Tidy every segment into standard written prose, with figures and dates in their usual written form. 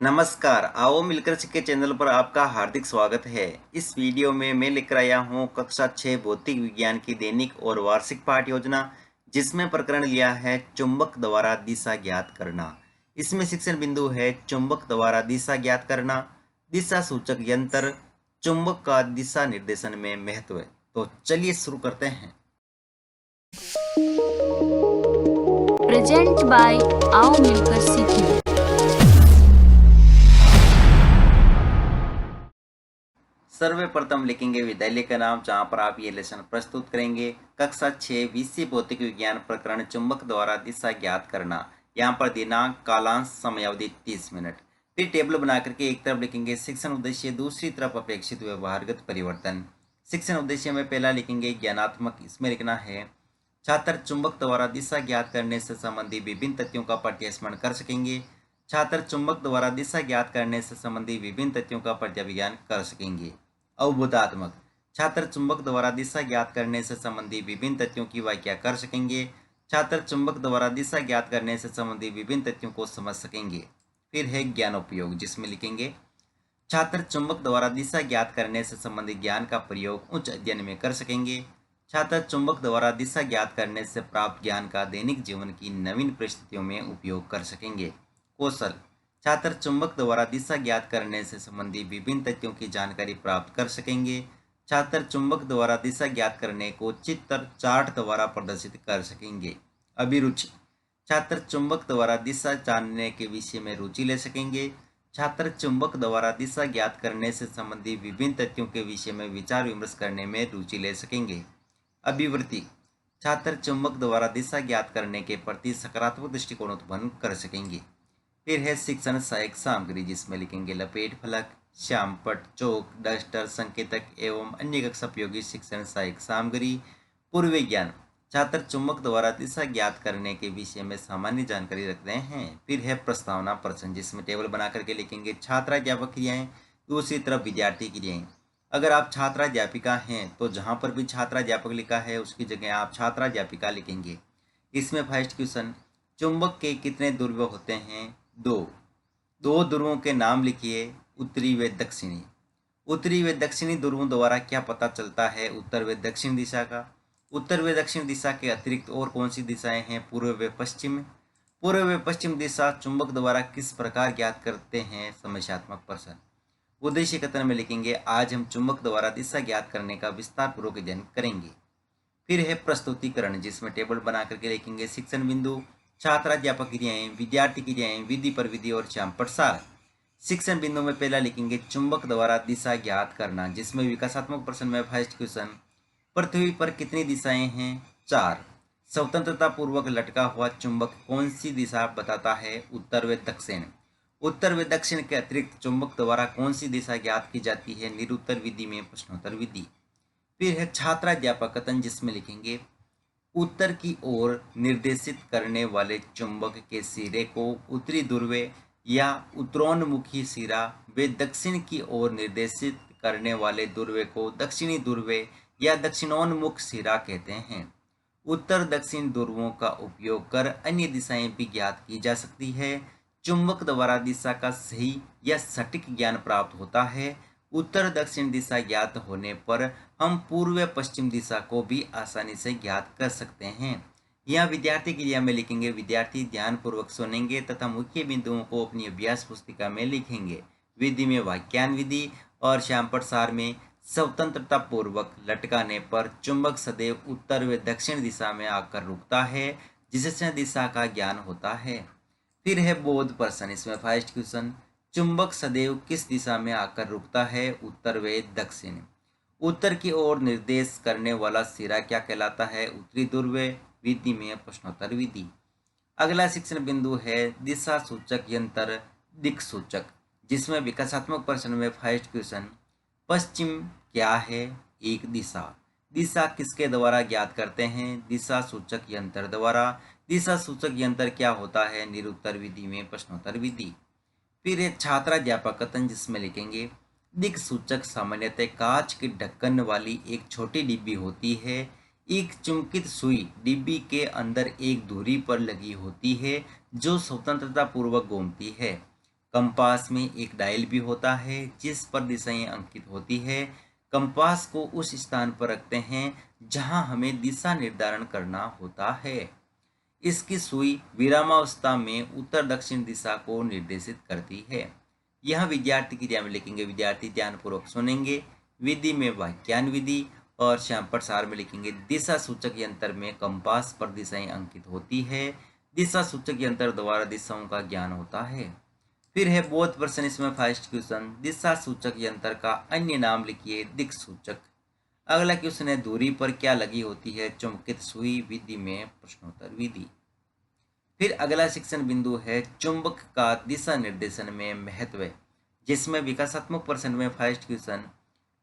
नमस्कार, आओ मिलकर सीखे चैनल पर आपका हार्दिक स्वागत है। इस वीडियो में मैं लेकर आया हूँ कक्षा 6 भौतिक विज्ञान की दैनिक और वार्षिक पाठ योजना, जिसमें प्रकरण लिया है चुंबक द्वारा दिशा ज्ञात करना। इसमें शिक्षण बिंदु है चुंबक द्वारा दिशा ज्ञात करना, दिशा सूचक यंत्र, चुंबक का दिशा निर्देशन में महत्व। तो चलिए शुरू करते हैं। प्रेजेंट बाय आओ मिलकर सीखें। सर्वप्रथम लिखेंगे विद्यालय का नाम, जहां पर आप ये लेसन प्रस्तुत करेंगे। कक्षा 6 विषय भौतिक विज्ञान प्रकरण चुंबक द्वारा दिशा ज्ञात करना। यहाँ पर दिनांक, कालांश, समयावधि 30 मिनट। फिर टेबल बना करके एक तरफ लिखेंगे शिक्षण उद्देश्य, दूसरी तरफ अपेक्षित व्यवहारगत परिवर्तन। शिक्षण उद्देश्य में पहला लिखेंगे ज्ञानात्मक। इसमें लिखना है छात्र चुंबक द्वारा दिशा ज्ञात करने से संबंधी विभिन्न तथ्यों का पर्यवेक्षण कर सकेंगे। छात्र चुंबक द्वारा दिशा ज्ञात करने से संबंधी विभिन्न तथ्यों का पर्याविज्ञान कर सकेंगे। अवबोधात्मक। छात्र चुंबक द्वारा दिशा ज्ञात करने से संबंधी विभिन्न तथ्यों की व्याख्या कर सकेंगे। छात्र चुंबक द्वारा दिशा ज्ञात करने से संबंधी विभिन्न तथ्यों को समझ सकेंगे। फिर है ज्ञानोपयोग, जिसमें लिखेंगे छात्र चुंबक द्वारा दिशा ज्ञात करने से संबंधित ज्ञान का प्रयोग उच्च अध्ययन में कर सकेंगे। छात्र चुंबक द्वारा दिशा ज्ञात करने से प्राप्त ज्ञान का दैनिक जीवन की नवीन परिस्थितियों में उपयोग कर सकेंगे। कौशल। छात्र चुंबक द्वारा दिशा ज्ञात करने से संबंधी विभिन्न तथ्यों की जानकारी प्राप्त कर सकेंगे। छात्र चुंबक द्वारा दिशा ज्ञात करने को चित्र चार्ट द्वारा प्रदर्शित कर सकेंगे। अभिरुचि। छात्र चुंबक द्वारा दिशा जानने के विषय में रुचि ले सकेंगे। छात्र चुंबक द्वारा दिशा ज्ञात करने से संबंधी विभिन्न तथ्यों के विषय में विचार विमर्श करने में रुचि ले सकेंगे। अभिवृत्ति। छात्र चुंबक द्वारा दिशा ज्ञात करने के प्रति सकारात्मक दृष्टिकोण उत्पन्न कर सकेंगे। फिर है शिक्षण सहायक सामग्री, जिसमें लिखेंगे लपेट फलक, श्यामपट्ट, चौक, डस्टर, संकेतक एवं अन्य कक्षा उपयोगी शिक्षण सहायक सामग्री। पूर्व ज्ञान। छात्र चुंबक द्वारा दिशा ज्ञात करने के विषय में सामान्य जानकारी रखते हैं। फिर है प्रस्तावना प्रश्न, जिसमें टेबल बना करके लिखेंगे छात्राध्यापक क्रियाएं, दूसरी तरफ विद्यार्थी क्रियाएं। अगर आप छात्राध्यापिका हैं तो जहां पर भी छात्राध्यापक लिखा है उसकी जगह आप छात्राध्यापिका लिखेंगे। इसमें फर्स्ट क्वेश्चन, चुंबक के कितने ध्रुव होते हैं? दो ध्रुवों के नाम लिखिए, उत्तरी व दक्षिणी। उत्तरी व दक्षिणी ध्रुवों द्वारा क्या पता चलता है उत्तर व दक्षिण दिशा का? उत्तर व दक्षिण दिशा के अतिरिक्त और कौन सी दिशाएं हैं? पूर्व व पश्चिम। पूर्व व पश्चिम दिशा चुंबक द्वारा किस प्रकार ज्ञात करते हैं? समस्यात्मक प्रश्न। उद्देश्य कथन में लिखेंगे आज हम चुंबक द्वारा दिशा ज्ञात करने का विस्तार पूर्वक अध्ययन करेंगे। फिर है प्रस्तुतिकरण, जिसमें टेबल बना करके लिखेंगे शिक्षण बिंदु, छात्राध्यापक क्रियाएं, विद्यार्थी क्रियाएं, विधि पर विधि और श्यामपट्ट सार। शिक्षण बिंदु में पहला लिखेंगे चुंबक द्वारा दिशा ज्ञात करना, जिसमें विकासात्मक प्रश्न में फर्स्ट क्वेश्चन, पृथ्वी पर कितनी दिशाएं हैं? 4। स्वतंत्रता पूर्वक लटका हुआ चुंबक कौन सी दिशा बताता है? उत्तर व दक्षिण। उत्तर व दक्षिण के अतिरिक्त चुंबक द्वारा कौन सी दिशा ज्ञात की जाती है? निरुत्तर विधि में प्रश्नोत्तर विधि। फिर है छात्राध्यापक कथन, जिसमें लिखेंगे उत्तर की ओर निर्देशित करने वाले चुंबक के सिरे को उत्तरी ध्रुव या उत्तरोन्मुखी सिरा व दक्षिण की ओर निर्देशित करने वाले ध्रुव को दक्षिणी ध्रुव या दक्षिणोन्मुख सिरा कहते हैं। उत्तर दक्षिण ध्रुवों का उपयोग कर अन्य दिशाएं भी ज्ञात की जा सकती है। चुंबक द्वारा दिशा का सही या सटीक ज्ञान प्राप्त होता है। उत्तर दक्षिण दिशा ज्ञात होने पर हम पूर्व पश्चिम दिशा को भी आसानी से ज्ञात कर सकते हैं। यहाँ विद्यार्थी क्रिया में लिखेंगे विद्यार्थी ध्यानपूर्वक सुनेंगे तथा मुख्य बिंदुओं को अपनी अभ्यास पुस्तिका में लिखेंगे। विधि में वाक्यान विधि और श्यामपट्ट सार में स्वतंत्रता पूर्वक लटकाने पर चुंबक सदैव उत्तर व दक्षिण दिशा में आकर रुकता है, जिससे दिशा का ज्ञान होता है। फिर है बोध प्रश्न, इसमें फर्स्ट क्वेश्चन, चुंबक सदैव किस दिशा में आकर रुकता है? उत्तर व दक्षिण। उत्तर की ओर निर्देश करने वाला सिरा क्या कहलाता है? उत्तरी ध्रुव। विधि में प्रश्नोत्तर विधि। अगला शिक्षण बिंदु है दिशा सूचक यंत्र, दिक् सूचक, जिसमें विकासात्मक प्रश्न में फर्स्ट क्वेश्चन, पश्चिम क्या है? एक दिशा। दिशा किसके द्वारा ज्ञात करते हैं? दिशा सूचक यंत्र द्वारा। दिशा सूचक यंत्र क्या होता है? निरुत्तर विधि में प्रश्नोत्तर विधि। फिर एक छात्राध्यापक कथन, जिसमें लिखेंगे दिक् सूचक सामान्यतः कांच के ढक्कन वाली एक छोटी डिब्बी होती है। एक चुंबकित सुई डिब्बी के अंदर एक धुरी पर लगी होती है जो स्वतंत्रता पूर्वक घूमती है। कंपास में एक डायल भी होता है जिस पर दिशाएं अंकित होती है। कंपास को उस स्थान पर रखते हैं जहां हमें दिशा निर्धारण करना होता है। इसकी सुई विरामावस्था में उत्तर दक्षिण दिशा को निर्देशित करती है। यह विद्यार्थी क्रिया में लिखेंगे, विद्यार्थी ध्यानपूर्वक सुनेंगे। विधि में वाक्यान विधि और श्याम प्रसार में लिखेंगे दिशा सूचक यंत्र में कंपास पर दिशाएं अंकित होती है। दिशा सूचक यंत्र द्वारा दिशाओं का ज्ञान होता है। फिर है बोध प्रश्न, इसमें फर्स्ट क्वेश्चन, दिशा सूचक यंत्र का अन्य नाम लिखिए, दिक् सूचक। अगला क्वेश्चन है दूरी पर क्या लगी होती है, चुंबकित सुई। विधि में प्रश्नोत्तर विधि। फिर अगला शिक्षण बिंदु है चुंबक का दिशा निर्देशन में महत्व, जिसमें विकासात्मक प्रश्न में फर्स्ट क्वेश्चन,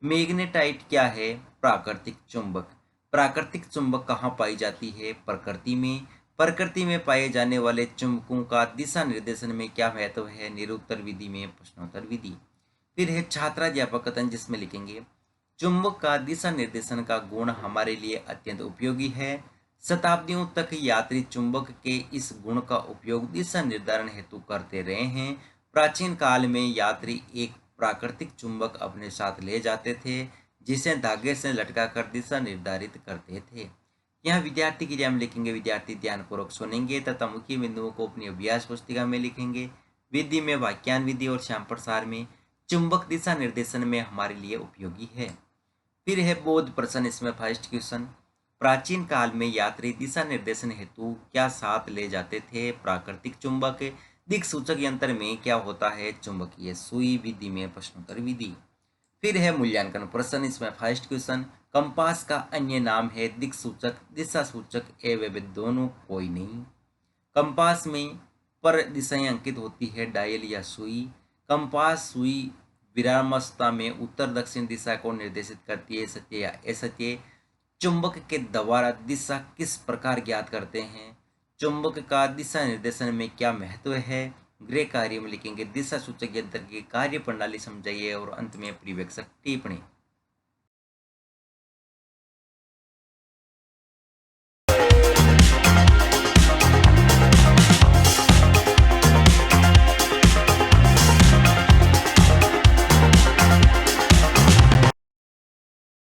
मैग्नेटाइट क्या है, प्राकृतिक चुंबक। प्राकृतिक चुंबक कहाँ पाई जाती है, प्रकृति में। प्रकृति में पाए जाने वाले चुंबकों का दिशा निर्देशन में क्या महत्व है, निरुत्तर विधि में प्रश्नोत्तर विधि। फिर है छात्राध्यापक कथन, जिसमें लिखेंगे चुंबक का दिशा निर्देशन का गुण हमारे लिए अत्यंत उपयोगी है। शताब्दियों तक यात्री चुंबक के इस गुण का उपयोग दिशा निर्धारण हेतु करते रहे हैं। प्राचीन काल में यात्री एक प्राकृतिक चुंबक अपने साथ ले जाते थे, जिसे धागे से लटकाकर दिशा निर्धारित करते थे। यहाँ विद्यार्थी क्रिया में लिखेंगे, विद्यार्थी ध्यानपूर्वक सुनेंगे तथा मुख्य बिंदुओं को अपनी अभ्यास पुस्तिका में लिखेंगे। विधि में वाक्यान विधि और श्याम प्रसार में चुंबक दिशा निर्देशन में हमारे लिए उपयोगी है। फिर है बोध प्रश्न, इसमें फर्स्ट क्वेश्चन, प्राचीन काल में यात्री दिशा निर्देशन हेतु क्या साथ ले जाते थे, प्राकृतिक चुंबक। दिक् सूचक यंत्र में क्या होता है, चुंबकीय सुई। विधि में प्रश्नोत्तर विधि। फिर है मूल्यांकन प्रश्न, इसमें फर्स्ट क्वेश्चन, कंपास का अन्य नाम है दिक् सूचक, दिशा सूचक एवं दोनों कोई नहीं। कंपास में पर दिशाएं अंकित होती है डायल या सुई। कंपास सुई विरामावस्था में उत्तर दक्षिण दिशा को निर्देशित करती है, सत्य या असत्य। चुंबक के द्वारा दिशा किस प्रकार ज्ञात करते हैं, चुंबक का दिशा निर्देशन में क्या महत्व है। गृह कार्य में लिखेंगे दिशा सूचक यंत्र की कार्य प्रणाली समझाइए और अंत में परिवेक्षक टिप्पणी।